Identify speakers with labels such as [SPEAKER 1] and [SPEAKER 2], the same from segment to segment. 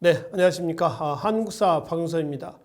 [SPEAKER 1] 네, 안녕하십니까. 한국사 박용서입니다.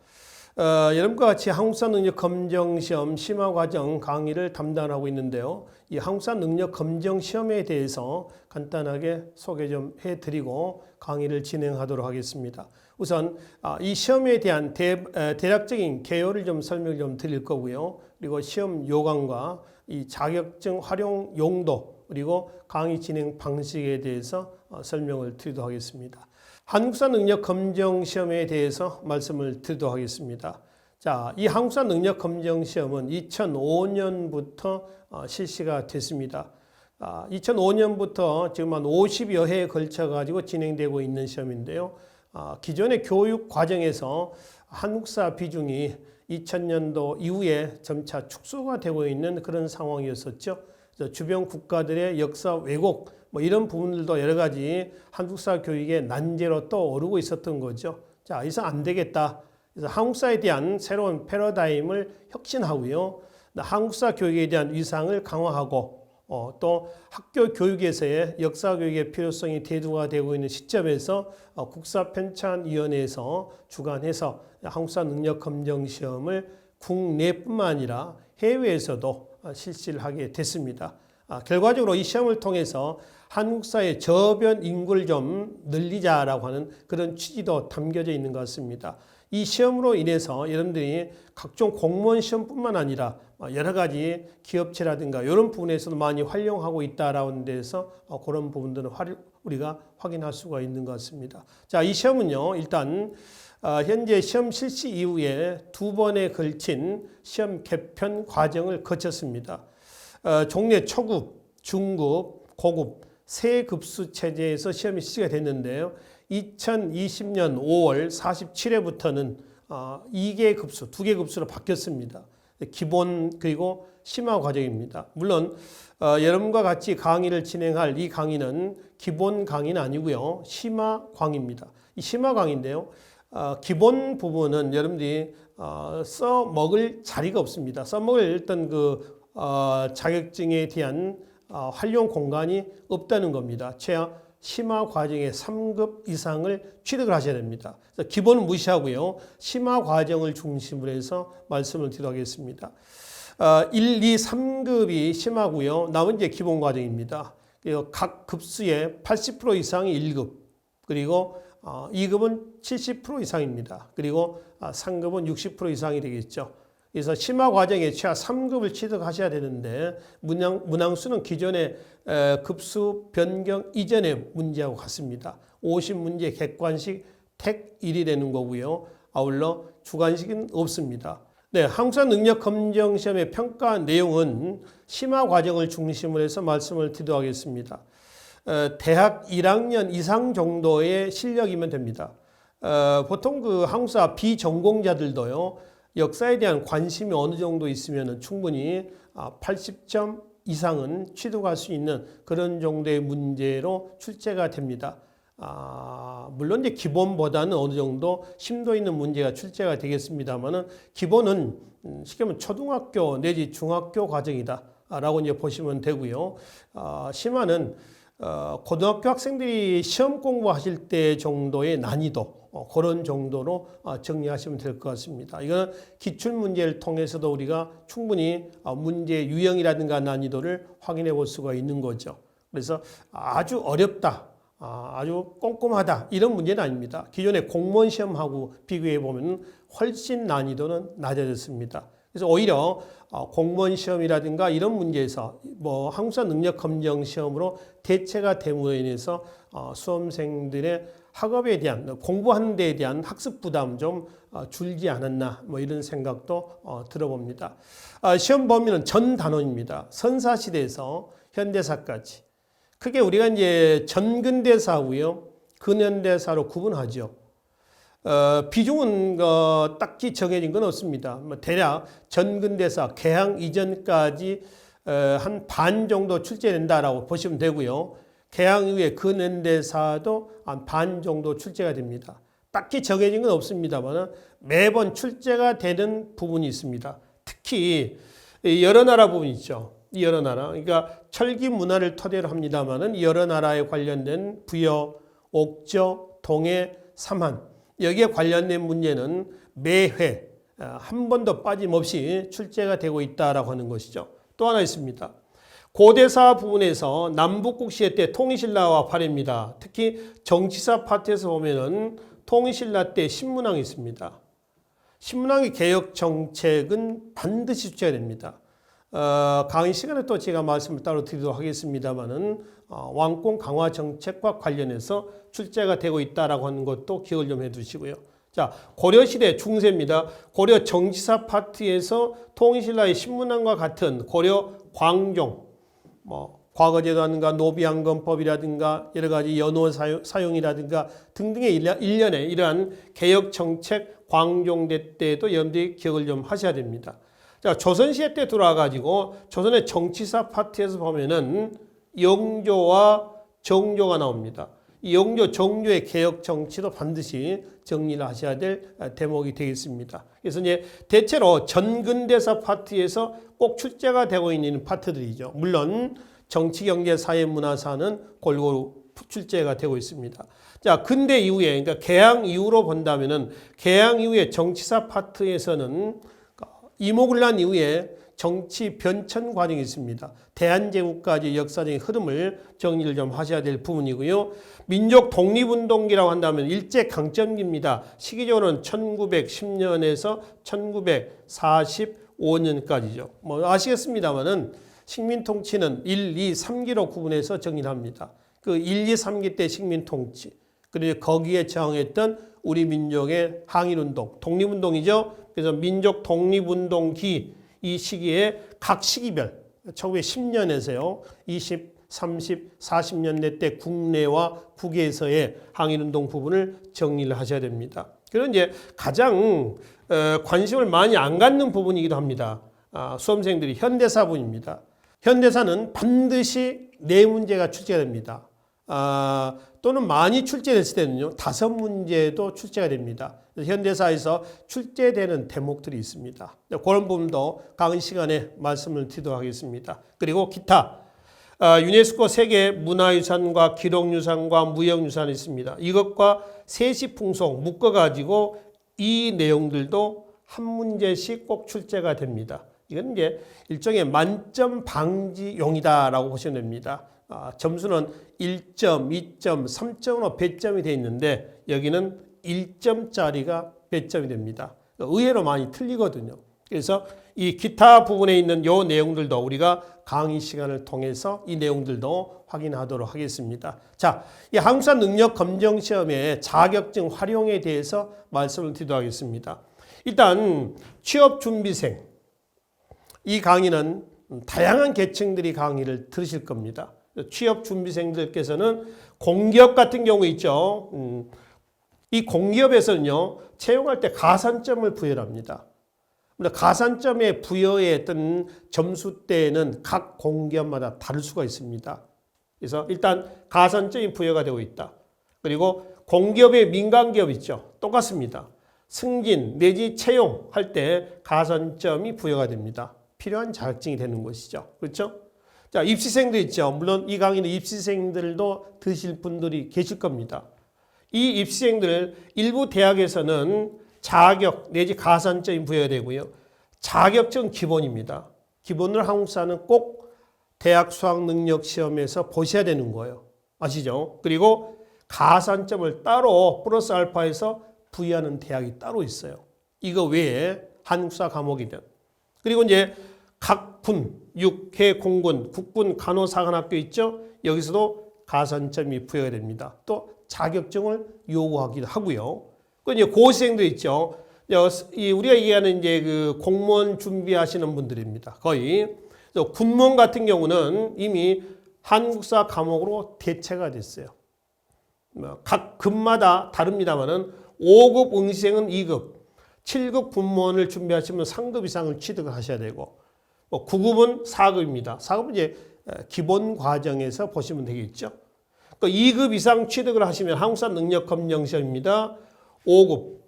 [SPEAKER 1] 여러분과 같이 한국사 능력 검정 시험 심화 과정 강의를 담당하고 있는데요. 이 한국사 능력 검정 시험에 대해서 간단하게 소개 좀 해드리고 강의를 진행하도록 하겠습니다. 우선 이 시험에 대한 대략적인 개요를 좀 설명을 좀 드릴 거고요. 그리고 시험 요강과 이 자격증 활용 용도 그리고 강의 진행 방식에 대해서 설명을 드리도록 하겠습니다. 한국사 능력 검정 시험에 대해서 말씀을 드리도록 하겠습니다. 자, 이 한국사 능력 검정 시험은 2005년부터 실시가 됐습니다. 2005년부터 지금 한 50여 해에 걸쳐 가지고 진행되고 있는 시험인데요. 기존의 교육 과정에서 한국사 비중이 2000년도 이후에 점차 축소가 되고 있는 그런 상황이었었죠. 주변 국가들의 역사 왜곡 이런 부분들도 여러 가지 한국사 교육의 난제로 떠오르고 있었던 거죠. 자, 이상 안 되겠다. 그래서 한국사에 대한 새로운 패러다임을 혁신하고요. 한국사 교육에 대한 위상을 강화하고 또 학교 교육에서의 역사 교육의 필요성이 대두가 되고 있는 시점에서 국사편찬위원회에서 주관해서 한국사 능력 검정 시험을 국내뿐만 아니라 해외에서도 실시를 하게 됐습니다. 결과적으로 이 시험을 통해서 한국사의 저변 인구를 좀 늘리자라고 하는 그런 취지도 담겨져 있는 것 같습니다. 이 시험으로 인해서 여러분들이 각종 공무원 시험뿐만 아니라 여러 가지 기업체라든가 이런 부분에서도 많이 활용하고 있다라는 데서 그런 부분들은 우리가 확인할 수가 있는 것 같습니다. 자, 이 시험은요, 일단 현재 시험 실시 이후에 2번에 걸친 시험 개편 과정을 거쳤습니다. 종래 초급, 중급, 고급 세 급수 체제에서 시험이 실시가 됐는데요. 2020년 5월 47회부터는 2개 급수, 2개 급수로 바뀌었습니다. 기본 그리고 심화 과정입니다. 물론 여러분과 같이 강의를 진행할 이 강의는 기본 강의는 아니고요. 심화 강의입니다. 이 심화 강의인데요. 기본 부분은 여러분들이 써먹을 자리가 없습니다. 써먹을 어떤 자격증에 대한 활용 공간이 없다는 겁니다. 최하 심화 과정의 3급 이상을 취득을 하셔야 됩니다. 그래서 기본은 무시하고요. 심화 과정을 중심으로 해서 말씀을 드리겠습니다. 1, 2, 3급이 심화고요. 나머지 기본 과정입니다. 각 급수의 80% 이상이 1급, 그리고 2급은 70% 이상입니다. 그리고 3급은 60% 이상이 되겠죠. 그래서 심화 과정에 최하 3급을 취득하셔야 되는데 문항수는 기존의 급수 변경 이전의 문제하고 같습니다. 50문제 객관식 택 1이 되는 거고요. 아울러 주관식은 없습니다. 네, 한국사 능력 검정 시험의 평가 내용은 심화 과정을 중심으로 해서 말씀을 드리도록 하겠습니다. 대학 1학년 이상 정도의 실력이면 됩니다. 보통 한국사 비전공자들도요. 역사에 대한 관심이 어느 정도 있으면 충분히 80점 이상은 취득할 수 있는 그런 정도의 문제로 출제가 됩니다. 물론 이제 기본보다는 어느 정도 심도 있는 문제가 출제가 되겠습니다만은 기본은 쉽게 말하면 초등학교 내지 중학교 과정이다 라고 이제 보시면 되고요. 심화는 고등학교 학생들이 시험 공부하실 때 정도의 난이도 그런 정도로 정리하시면 될 것 같습니다. 이건 기출문제를 통해서도 우리가 충분히 문제 유형이라든가 난이도를 확인해 볼 수가 있는 거죠. 그래서 아주 어렵다, 아주 꼼꼼하다 이런 문제는 아닙니다. 기존의 공무원 시험하고 비교해 보면 훨씬 난이도는 낮아졌습니다. 그래서 오히려 공무원 시험이라든가 이런 문제에서 한국사 능력 검정 시험으로 대체가 됨으로 인해서 수험생들의 학업에 대한 공부하는 데에 대한 학습 부담 좀 줄지 않았나 이런 생각도 들어봅니다. 시험 범위는 전 단원입니다. 선사시대에서 현대사까지. 크게 우리가 이제 전근대사하고요, 근현대사로 구분하죠. 비중은 딱히 정해진 건 없습니다. 대략 전근대사 개항 이전까지 한 반 정도 출제된다라고 보시면 되고요. 개항 이후에 근현대사도 한 반 정도 출제가 됩니다. 딱히 정해진 건 없습니다만 매번 출제가 되는 부분이 있습니다. 특히 여러 나라 부분 있죠. 여러 나라. 그러니까 철기 문화를 토대로 합니다만은 여러 나라에 관련된 부여, 옥저, 동해, 3한 여기에 관련된 문제는 매회 한 번도 빠짐없이 출제가 되고 있다라고 하는 것이죠. 또 하나 있습니다. 고대사 부분에서 남북국 시대 때 통일신라와 발해입니다. 특히 정치사 파트에서 보면은 통일신라 때 신문항이 있습니다. 신문항의 개혁 정책은 반드시 출제가 됩니다. 강의 시간에 또 제가 말씀을 따로 드리도록 하겠습니다만은 왕권 강화 정책과 관련해서 출제가 되고 있다라고 하는 것도 기억을 좀 해두시고요. 자, 고려시대 중세입니다. 고려 정치사 파트에서 통일신라의 신문항과 같은 고려 광종, 과거제도라든가 노비양금법이라든가 여러 가지 연호 사용이라든가 등등의 일련의 이러한 개혁 정책 광종대 때도 여러분들이 기억을 좀 하셔야 됩니다. 자, 조선시대 때 들어와가지고 조선의 정치사 파트에서 보면은 영조와 정조가 나옵니다. 이 영조, 정조의 개혁 정치도 반드시 정리를 하셔야 될 대목이 되겠습니다. 그래서 이제 대체로 전근대사 파트에서 꼭 출제가 되고 있는 파트들이죠. 물론 정치, 경제, 사회, 문화사는 골고루 출제가 되고 있습니다. 자, 근대 이후에, 그러니까 개항 이후로 본다면은 개항 이후에 정치사 파트에서는 이목을 난 이후에 정치 변천 과정이 있습니다. 대한제국까지 역사적인 흐름을 정리를 좀 하셔야 될 부분이고요. 민족 독립운동기라고 한다면 일제 강점기입니다. 시기적으로는 1910년에서 1945년까지죠. 아시겠습니다만은 식민통치는 1, 2, 3기로 구분해서 정리를 합니다. 그 1, 2, 3기 때 식민통치, 그리고 거기에 저항했던 우리 민족의 항일운동, 독립운동이죠. 그래서 민족 독립운동기 이 시기에 각 시기별 1910년에서요 20, 30, 40년대 때 국내와 국외에서의 항일운동 부분을 정리를 하셔야 됩니다. 그리고 이제 가장 관심을 많이 안 갖는 부분이기도 합니다. 수험생들이 현대사 부분입니다. 현대사는 반드시 4문제가 출제가 됩니다. 또는 많이 출제됐을 때는요 5문제도 출제가 됩니다. 현대사에서 출제되는 대목들이 있습니다. 그런 부분도 강의 시간에 말씀을 드리도록 하겠습니다. 그리고 기타 유네스코 세계 문화유산과 기록유산과 무형유산이 있습니다. 이것과 세시풍속 묶어가지고 이 내용들도 한 문제씩 꼭 출제가 됩니다. 이건 이제 일종의 만점 방지용이다라고 보시면 됩니다. 점수는 1점, 2점, 3점으로 배점이 되어 있는데 여기는 1점짜리가 배점이 됩니다. 의외로 많이 틀리거든요. 그래서 이 기타 부분에 있는 이 내용들도 우리가 강의 시간을 통해서 이 내용들도 확인하도록 하겠습니다. 자, 이 한국사 능력 검정 시험의 자격증 활용에 대해서 말씀을 드리도록 하겠습니다. 일단 취업 준비생 이 강의는 다양한 계층들이 강의를 들으실 겁니다. 취업 준비생들께서는 공기업 같은 경우 있죠. 이 공기업에서는요, 채용할 때 가산점을 부여합니다. 가산점의 부여의 어떤 점수대는 각 공기업마다 다를 수가 있습니다. 그래서 일단 가산점이 부여가 되고 있다. 그리고 공기업의 민간기업 있죠. 똑같습니다. 승진 내지 채용할 때 가산점이 부여가 됩니다. 필요한 자격증이 되는 것이죠. 그렇죠? 자, 입시생도 있죠. 물론 이 강의는 입시생들도 드실 분들이 계실 겁니다. 이 입시생들 일부 대학에서는 자격 내지 가산점이 부여되고요. 자격증 기본입니다. 기본을 한국사는 꼭 대학 수학능력시험에서 보셔야 되는 거예요. 아시죠? 그리고 가산점을 따로 플러스 알파에서 부여하는 대학이 따로 있어요. 이거 외에 한국사 과목이든. 그리고 이제 각군, 육해, 공군, 국군, 간호사관학교 있죠? 여기서도 가산점이 부여가 됩니다. 또 자격증을 요구하기도 하고요. 그 이제 고시생도 있죠. 우리가 얘기하는 이제 그 공무원 준비하시는 분들입니다. 거의. 군무원 같은 경우는 이미 한국사 과목으로 대체가 됐어요. 각 급마다 다릅니다만은 5급 응시생은 2급, 7급 군무원을 준비하시면 3급 이상을 취득을 하셔야 되고, 9급은 4급입니다. 4급은 이제 기본 과정에서 보시면 되겠죠. 2급 이상 취득을 하시면 한국사 능력 검정 시험입니다. 5급.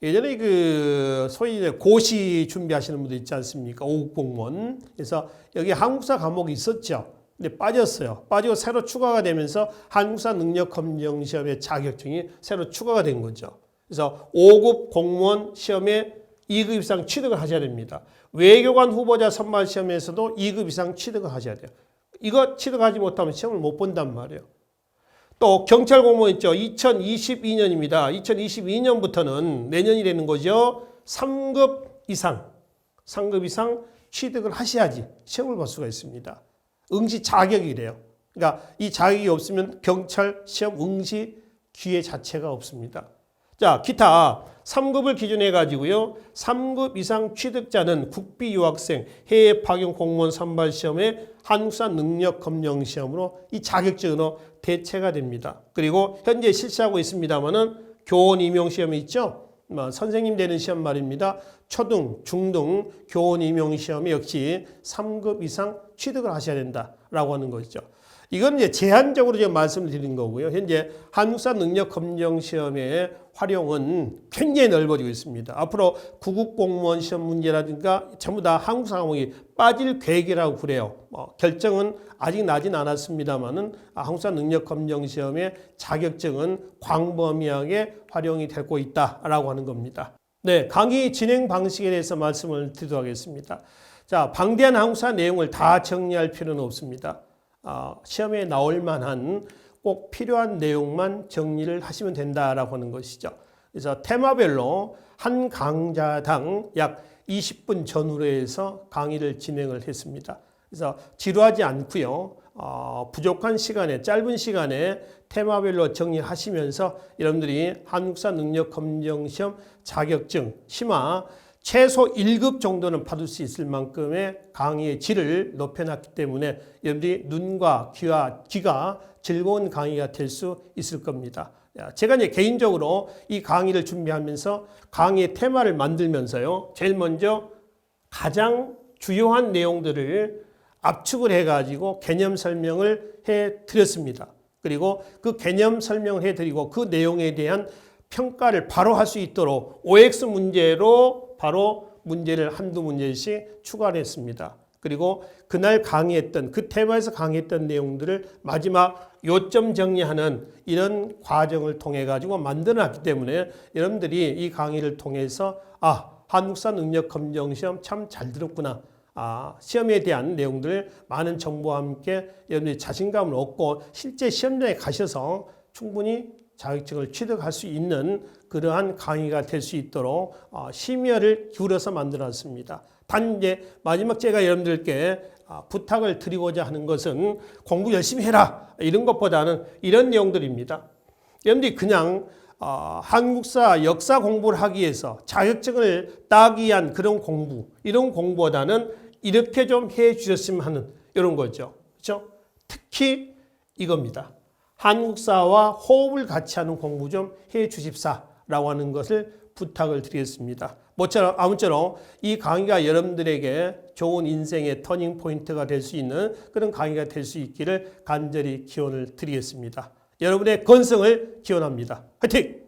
[SPEAKER 1] 예전에 그 소위 이제 고시 준비하시는 분들 있지 않습니까? 5급 공무원. 그래서 여기 한국사 과목이 있었죠. 근데 빠졌어요. 빠지고 새로 추가가 되면서 한국사 능력검정시험의 자격증이 새로 추가가 된 거죠. 그래서 5급 공무원 시험에 2급 이상 취득을 하셔야 됩니다. 외교관 후보자 선발 시험에서도 2급 이상 취득을 하셔야 돼요. 이거 취득하지 못하면 시험을 못 본단 말이에요. 또 경찰 공무원 있죠. 2022년입니다. 2022년부터는 내년이 되는 거죠. 3급 이상 취득을 하셔야지 시험을 볼 수가 있습니다. 응시 자격이래요. 그러니까 이 자격이 없으면 경찰 시험 응시 기회 자체가 없습니다. 자, 기타 3급을 기준해 가지고요. 3급 이상 취득자는 국비 유학생 해외 파견 공무원 선발 시험에 한국사 능력 검정 시험으로 이 자격증으로 대체가 됩니다. 그리고 현재 실시하고 있습니다만은 교원 임용 시험이 있죠. 선생님 되는 시험 말입니다. 초등, 중등 교원 임용 시험에 역시 3급 이상 취득을 하셔야 된다라고 하는 것이죠. 이건 이제 제한적으로 제가 말씀을 드린 거고요. 현재 한국사 능력 검정 시험의 활용은 굉장히 넓어지고 있습니다. 앞으로 구급 공무원 시험 문제라든가 전부 다 한국사 과목이 빠질 계획이라고 그래요. 결정은 아직 나진 않았습니다만은 한국사 능력 검정 시험의 자격증은 광범위하게 활용이 되고 있다라고 하는 겁니다. 네, 강의 진행 방식에 대해서 말씀을 드리도록 하겠습니다. 자, 방대한 한국사 내용을 다 정리할 필요는 없습니다. 시험에 나올 만한 꼭 필요한 내용만 정리를 하시면 된다라고 하는 것이죠. 그래서 테마별로 한 강좌당 약 20분 전후로 해서 강의를 진행을 했습니다. 그래서 지루하지 않고요. 부족한 시간에 짧은 시간에 테마별로 정리하시면서 여러분들이 한국사 능력 검정 시험 자격증 심화 최소 1급 정도는 받을 수 있을 만큼의 강의의 질을 높여놨기 때문에 여러분들이 눈과 귀가 즐거운 강의가 될 수 있을 겁니다. 제가 이제 개인적으로 이 강의를 준비하면서 강의의 테마를 만들면서요. 제일 먼저 가장 주요한 내용들을 압축을 해가지고 개념 설명을 해드렸습니다. 그리고 그 개념 설명을 해드리고 그 내용에 대한 평가를 바로 할 수 있도록 OX 문제로 바로 문제를 한두 문제씩 추가를 했습니다. 그리고 그날 강의했던 그 테마에서 강의했던 내용들을 마지막 요점 정리하는 이런 과정을 통해 가지고 만들어놨기 때문에 여러분들이 이 강의를 통해서 한국사 능력 검정 시험 참 잘 들었구나. 시험에 대한 내용들 많은 정보와 함께 여러분들이 자신감을 얻고 실제 시험장에 가셔서 충분히 자격증을 취득할 수 있는 그러한 강의가 될 수 있도록 심혈을 기울여서 만들었습니다. 단 이제 마지막 제가 여러분들께 부탁을 드리고자 하는 것은 공부 열심히 해라 이런 것보다는 이런 내용들입니다. 여러분들이 그냥 한국사 역사 공부를 하기 위해서 자격증을 따기 위한 그런 공부 이런 공부보다는 이렇게 좀 해 주셨으면 하는 이런 거죠. 그렇죠? 특히 이겁니다. 한국사와 호흡을 같이 하는 공부 좀 해 주십사라고 하는 것을 부탁을 드리겠습니다. 아무쪼록 이 강의가 여러분들에게 좋은 인생의 터닝 포인트가 될 수 있는 그런 강의가 될 수 있기를 간절히 기원을 드리겠습니다. 여러분의 건승을 기원합니다. 화이팅!